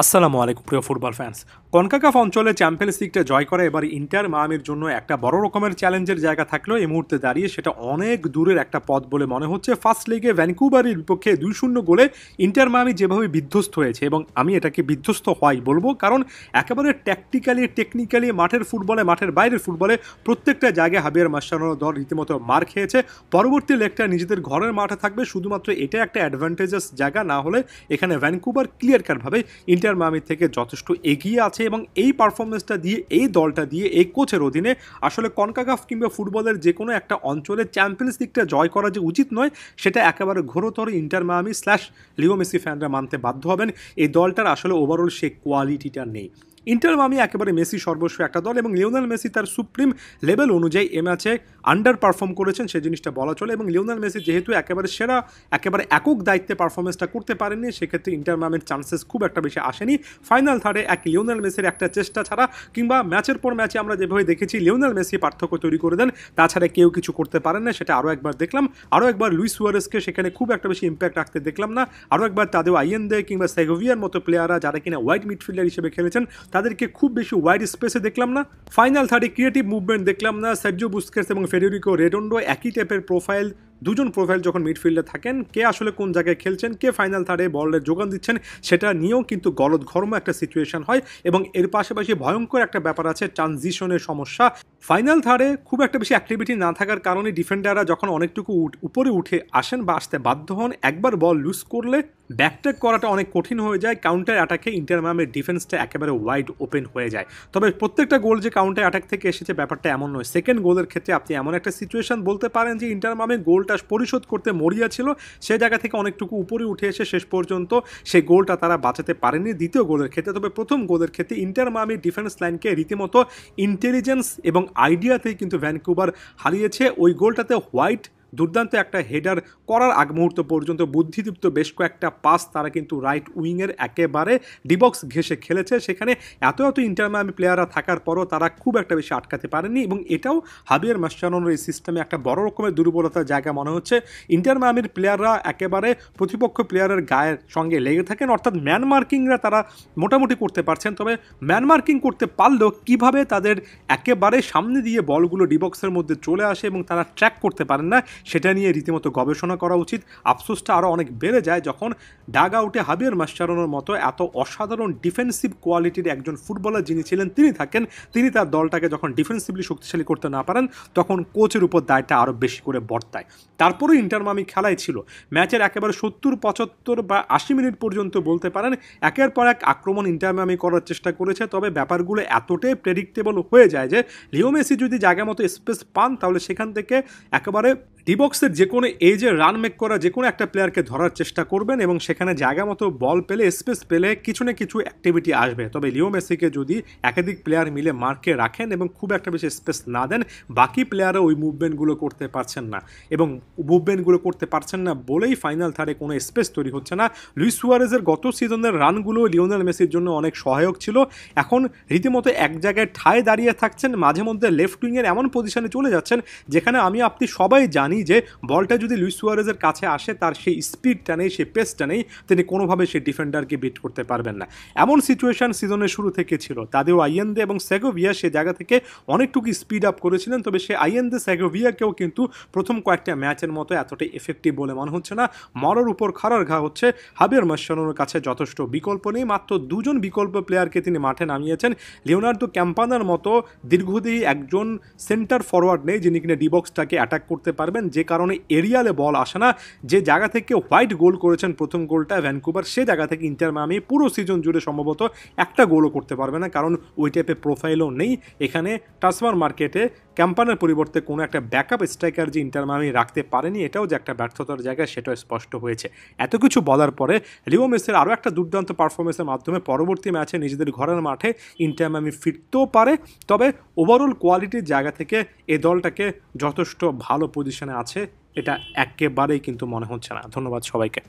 আসসালামু আলাইকুম প্রিয় ফুটবল ফ্যান্স। কনকাকাফ অঞ্চলে চ্যাম্পিয়ন্স লিগটা জয় করা এবার ইন্টার মায়ামির জন্য একটা বড় রকমের চ্যালেঞ্জের জায়গা থাকলেও এই মুহূর্তে দাঁড়িয়ে সেটা অনেক দূরের একটা পথ বলে মনে হচ্ছে। ফার্স্ট লিগে ভ্যানকুভারের বিপক্ষে 2-0 গোলে ইন্টার মায়ামি যেভাবে বিধ্বস্ত হয়েছে, এবং আমি এটাকে বিধ্বস্ত হওয়াই বলবো, কারণ একেবারে ট্যাকটিক্যালি টেকনিক্যালি মাঠের ফুটবলে, মাঠের বাইরের ফুটবলে প্রত্যেকটা জায়গায় হাবিয়ার মাসচানোর দল রীতিমতো মার খেয়েছে। পরবর্তী লেগটা নিজেদের ঘরের মাঠে থাকবে, শুধুমাত্র এটা একটা অ্যাডভান্টেজাস জায়গা, না হলে এখানে ভ্যানকুভার ক্লিয়ার কাটভাবে ইন্টার মায়ামি থেকে যথেষ্ট এগিয়ে আছে। এবং এই পারফরমেন্সটা দিয়ে, এই দলটা দিয়ে, এই কোচের অধীনে আসলে কনকাকাফ কিংবা ফুটবলের যে কোনো একটা অঞ্চলে চ্যাম্পিয়ন্স লিগটা জয় করা যে উচিত নয়, সেটা একেবারে ঘোরতর ইন্টার মায়ামি লিও মেসি ফ্যানরা মানতে বাধ্য হবেন। এই দলটার আসলে ওভারঅল সেই কোয়ালিটিটা নেই। ইন্টার মায়ামি একেবারে মেসি সর্বস্ব একটা দল, এবং লিওনেল মেসি তার সুপ্রিম লেভেল অনুযায়ী এ ম্যাচে আন্ডার পারফর্ম করেছেন, সেই জিনিসটা বলা চলে। এবং লিওনেল মেসি যেহেতু একেবারে সেরা, একেবারে একক দায়িত্বে পারফরমেন্সটা করতে পারেননি, সেক্ষেত্রে ইন্টার মায়ামির চান্সেস খুব একটা বেশি আসেনি। ফাইনাল থার্ডে এক লিওনেল মেসির একটা চেষ্টা ছাড়া, কিংবা ম্যাচের পর ম্যাচে আমরা যেভাবে দেখেছি লিওনেল মেসি পার্থক্য তৈরি করে দেন, তাছাড়া কেউ কিছু করতে পারেন না, সেটা আরও একবার দেখলাম। আরও একবার লুইস সুয়ারেসকে সেখানে খুব একটা বেশি ইম্প্যাক্ট রাখতে দেখলাম না। আরও একবার তাদেও আইয়েন্দে কিংবা সেগোভিয়ার মতো প্লেয়াররা যারা কিনা ওয়াইড মিডফিল্ডার হিসেবে খেলেছেন, তাদেরকে খুব বেশি ওয়াইড স্পেসে দেখলাম না। ফাইনাল থার্ডে ক্রিয়েটিভ মুভমেন্ট দেখলাম না। সার্জিও বুস্কেটস এবং ফেডেরিকো রেডন্ডো একই টাইপের প্রোফাইল, দুজন প্রোফাইল যখন মিডফিল্ডে থাকেন, কে আসলে কোন জায়গায় খেলছেন, কে ফাইনাল থার্ডে বলের যোগান দিচ্ছেন, সেটা নিয়েও কিন্তু গলদঘর্ম একটা সিচুয়েশন হয়। এবং এর পাশাপাশি ভয়ঙ্কর একটা ব্যাপার আছে, ট্রানজিশনের সমস্যা। ফাইনাল থার্ডে খুব একটা বেশি অ্যাক্টিভিটি না থাকার কারণে ডিফেন্ডাররা যখন অনেকটুকু উপরে উঠে আসেন বা আসতে বাধ্য হন, একবার বল লুজ করলে ব্যাকট্র্যাক করাটা অনেক কঠিন হয়ে যায়। কাউন্টার অ্যাটাকে ইন্টার মায়ামির ডিফেন্সটা একেবারে ওয়াইড ওপেন হয়ে যায়। তবে প্রত্যেকটা গোল যে কাউন্টার অ্যাটাক থেকে এসেছে ব্যাপারটা এমন নয়। সেকেন্ড গোলের ক্ষেত্রে আপনি এমন একটা সিচুয়েশন বলতে পারেন যে ইন্টার মায়ামি গোলটা পরিশোধ করতে মরিয়া ছিল, সে জায়গা থেকে অনেকটুকু উপরে উঠে এসে শেষ পর্যন্ত সেই গোলটা তারা বাঁচাতে পারেনি দ্বিতীয় গোলের ক্ষেত্রে। তবে প্রথম গোলের ক্ষেত্রে ইন্টার মায়ামি ডিফেন্স লাইনকে রীতিমতো ইন্টেলিজেন্স এবং আইডিয়াতেই কিন্তু ভ্যানকুভার হারিয়েছে। ওই গোলটাতে হোয়াইট দুর্দান্ত একটা হেডার করার আগ মুহূর্ত পর্যন্ত বুদ্ধিদীপ্ত বেশ কয়েকটা পাস তারা কিন্তু রাইট উইংয়ের একেবারে ডিবক্স ঘেঁষে খেলেছে। সেখানে এত ইন্টার মায়ামি প্লেয়াররা থাকার পরও তারা খুব একটা বেশি আটকাতে পারেনি, এবং এটাও হাবিয়ার মাসচানোর এই সিস্টেমে একটা বড় রকমের দুর্বলতার জায়গা মনে হচ্ছে। ইন্টার মায়ামির প্লেয়াররা একেবারে প্রতিপক্ষ প্লেয়ারের গায়ের সঙ্গে লেগে থাকেন, অর্থাৎ ম্যান মার্কিংরা তারা মোটামুটি করতে পারছেন। তবে ম্যান মার্কিং করতে পারলেও কীভাবে তাদের একেবারে সামনে দিয়ে বলগুলো ডিবক্সের মধ্যে চলে আসে এবং তারা ট্র্যাক করতে পারেন না, সেটা নিয়ে রীতিমতো গবেষণা করা উচিত। আফসোসটা আরও অনেক বেড়ে যায় যখন ডাগ আউটে হাবিয়ার মাসচানোর মতো এত অসাধারণ ডিফেন্সিভ কোয়ালিটির একজন ফুটবলার যিনি ছিলেন তিনি থাকেন, তিনি তার দলটাকে যখন ডিফেন্সিভলি শক্তিশালী করতে না পারেন, তখন কোচের উপর দায়টা আরও বেশি করে বর্তায়। তারপরেও ইন্টার মায়ামি খেলায় ছিল। ম্যাচের একেবারে 70-75 বা 80 মিনিট পর্যন্ত বলতে পারেন একের পর এক আক্রমণ ইন্টার মায়ামি করার চেষ্টা করেছে। তবে ব্যাপারগুলো এতটাই প্রেডিক্টেবল হয়ে যায় যে লিও মেসি যদি জায়গা মতো স্পেস পান, তাহলে সেখান থেকে একেবারে ডিবক্সের যে কোনো এজে রান মেক করা যে কোনো একটা প্লেয়ারকে ধরার চেষ্টা করবেন, এবং সেখানে জায়গা মতো বল পেলে, স্পেস পেলে কিছু না কিছু অ্যাক্টিভিটি আসবে। তবে লিও মেসিকে যদি একাধিক প্লেয়ার মিলে মার্কে রাখেন এবং খুব একটা বেশি স্পেস না দেন, বাকি প্লেয়াররা ওই মুভমেন্টগুলো করতে পারছেন না, এবং মুভমেন্টগুলো করতে পারছেন না বলেই ফাইনাল থার্ডে কোনো স্পেস তৈরি হচ্ছে না। লুইস সুয়ারেজের গত সিজনের রানগুলো লিওনেল মেসির জন্য অনেক সহায়ক ছিল। এখন রীতিমতো এক জায়গায় ঠায় দাঁড়িয়ে থাকছেন, মাঝে মধ্যে লেফট উইংয়ের এমন পজিশনে চলে যাচ্ছেন যেখানে আপনি সবাই জানি যে বলটা যদি লুইস সুয়ারেজের কাছে আসে, তার সেই স্পিডটা নেই, সেই পেসটা নেই, তিনি কোনোভাবে সেই ডিফেন্ডারকে বিট করতে পারবেন না। এমন সিচুয়েশন সিজনের শুরু থেকে ছিল। তাদেও আইয়েন্দে এবং সেগোভিয়া সে জায়গা থেকে অনেকটুকু স্পিড আপ করেছিলেন, তবে সে আইয়েন্দে সেগোভিয়াকেও কিন্তু প্রথম কয়েকটা ম্যাচের মতো এতটাই এফেক্টিভ বলে মনে হচ্ছে না। মরার উপর খাড়ার ঘা হচ্ছে, হাবিয়ার মাসচানোর কাছে যথেষ্ট বিকল্প নেই। মাত্র দুজন বিকল্প প্লেয়ারকে তিনি মাঠে নামিয়েছেন। লিওনার্দো ক্যাম্পানার মতো দীর্ঘদেহী একজন সেন্টার ফরওয়ার্ড নেই যিনি কিনা ডিবক্সটাকে অ্যাটাক করতে পারবেন, যে কারণে এরিয়ালে বল আসে না। যে জায়গা থেকে হোয়াইট গোল করেছেন প্রথম গোলটা ভ্যানকুভার, সে জায়গা থেকে ইন্টার মায়ামি পুরো সিজন জুড়ে সম্ভবত একটা গোলও করতে পারবে না, কারণ ওই টাইপের প্রোফাইলও নেই। এখানে ট্রান্সফার মার্কেটে ক্যাম্পানের পরিবর্তে কোনো একটা ব্যাকআপ স্ট্রাইকার যে ইন্টার মায়ামি রাখতে পারেনি, এটাও যে একটা ব্যর্থতার জায়গা সেটাও স্পষ্ট হয়েছে। এত কিছু বলার পরে লিও মেসির আরও একটা দুর্দান্ত পারফরমেন্সের মাধ্যমে পরবর্তী ম্যাচে নিজেদের ঘরের মাঠে ইন্টার মায়ামি ফিরতেও পারে। তবে ওভারঅল কোয়ালিটির জায়গা থেকে এ দলটাকে যথেষ্ট ভালো পজিশনে আছে, এটা একেবারেই কিন্তু মনে হচ্ছে না। ধন্যবাদ সবাইকে।